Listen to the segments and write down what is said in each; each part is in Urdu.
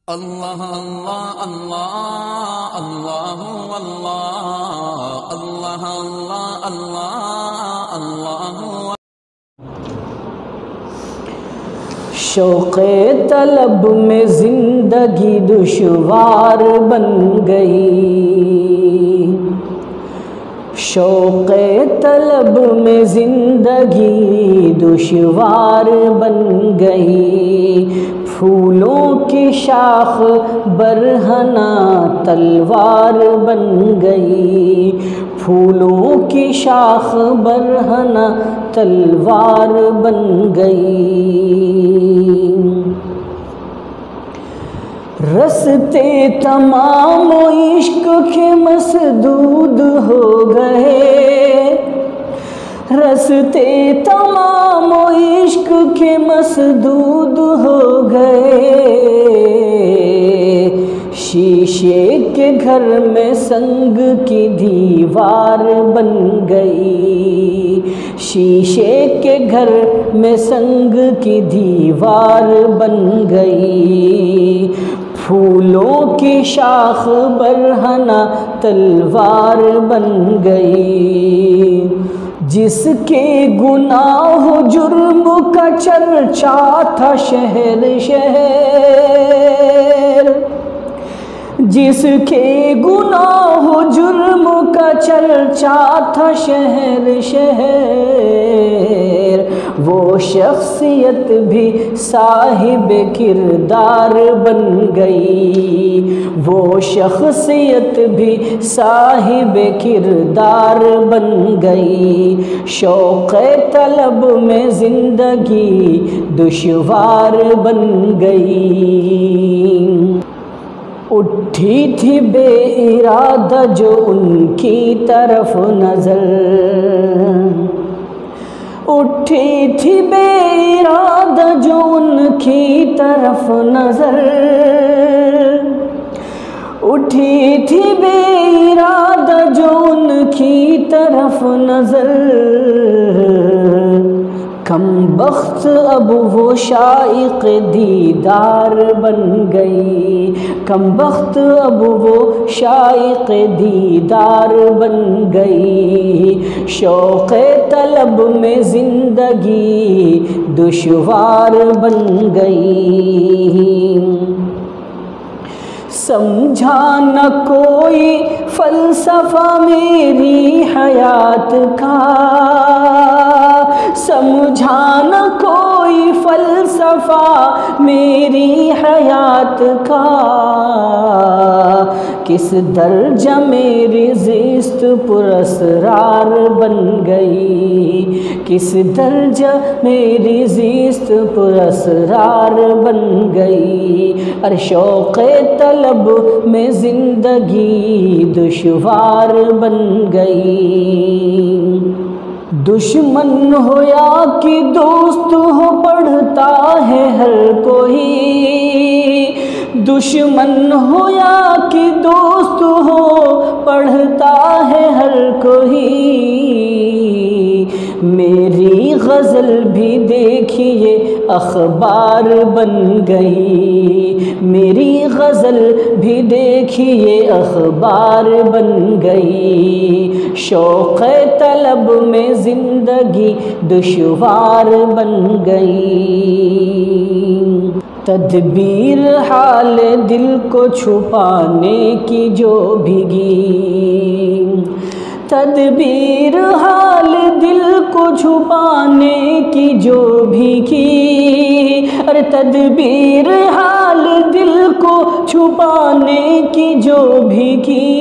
اللہ اللہ اللہ اللہ اللہ اللہ اللہ اللہ۔ شوق طلب میں زندگی دشوار بن گئی، شوق طلب میں زندگی دشوار بن گئی، پھولوں کی شاخ برہنہ تلوار بن گئی، پھولوں کی شاخ برہنہ تلوار بن گئی۔ رستے تمام عشق کے مسدود ہو گئے، رستے تمام عشق کے مسدود ہو گئے، شیشے کے گھر میں سنگ کی دیوار بن گئی، شیشے کے گھر میں سنگ کی دیوار بن گئی، پھولوں کی شاخ برہنہ تلوار بن گئی۔ جس کے گناہ و جرم کا چرچا تھا شہر شہر، جس کے گناہ و جرم کا چرچا تھا شہر شہر، وہ شخصیت بھی صاحب کردار بن گئی، وہ شخصیت بھی صاحب کردار بن گئی، شوق طلب میں زندگی دشوار بن گئی۔ اٹھی تھی بے ارادہ جو ان کی طرف نظر، اٹھی تھی بے ارادہ جو ان کی طرف نظر، اٹھی تھی بے ارادہ جو ان کی طرف نظر، کم بخت اب وہ شائق دیدار بن گئی، کم بخت اب وہ شائق دیدار بن گئی، شوق طلب میں زندگی دشوار بن گئی۔ سمجھا نہ کوئی فلسفہ میری حیات کا، سمجھا نہ کوئی فلسفہ میری حیات کا، کس درجہ میری زیست پر اسرار بن گئی، کس درجہ میری زیست پر اسرار بن گئی، اور شوق طلب میں زندگی دشوار بن گئی۔ دشمن ہو یا کہ دوست ہو پڑھتا ہے ہر کوئی، دشمن ہو یا کہ دوست ہو پڑھتا ہے ہر کوئی، میری غزل بھی دیکھیے اخبار بن گئی، میری غزل بھی دیکھیے اخبار بن گئی، شوق طلب میں زندگی دشوار بن گئی۔ تدبیر حال دل کو چھپانے کی جو بھیگی، تدبیر حال دل کو چھپانے کی جو بھیگی، اور تدبیر حال دل کو چھپانے کی جو بھیگی،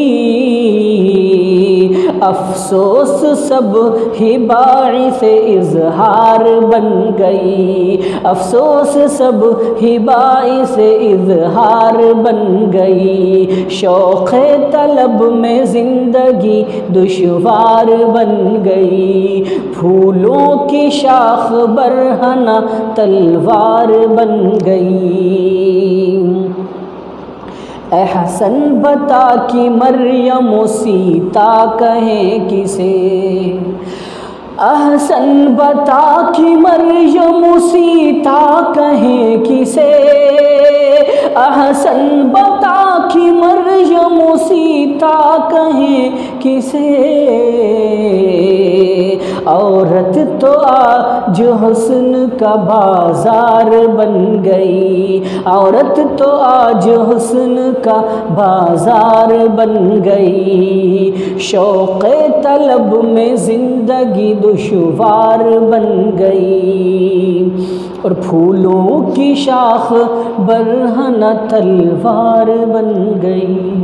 افسوس سب ہی باعث اظہار بن گئی، افسوس سب ہی باعث اظہار بن گئی، شوق طلب میں زندگی دشوار بن گئی، پھولوں کی شاخ برہنہ تلوار بن گئی۔ اے حسن بتا کہ مریم و سیتا کہیں کسے، احسن بتا کہ مریم سیتا کہیں کسے، احسن بتا کہ مریم سیتا کہیں کسے، عورت تو آج حسن کا بازار بن گئی، عورت تو آج حسن کا بازار بن گئی، شوق طلب میں زندگی دشوار بن گئی، اور پھولوں کی شاخ برہنہ تلوار بن گئی۔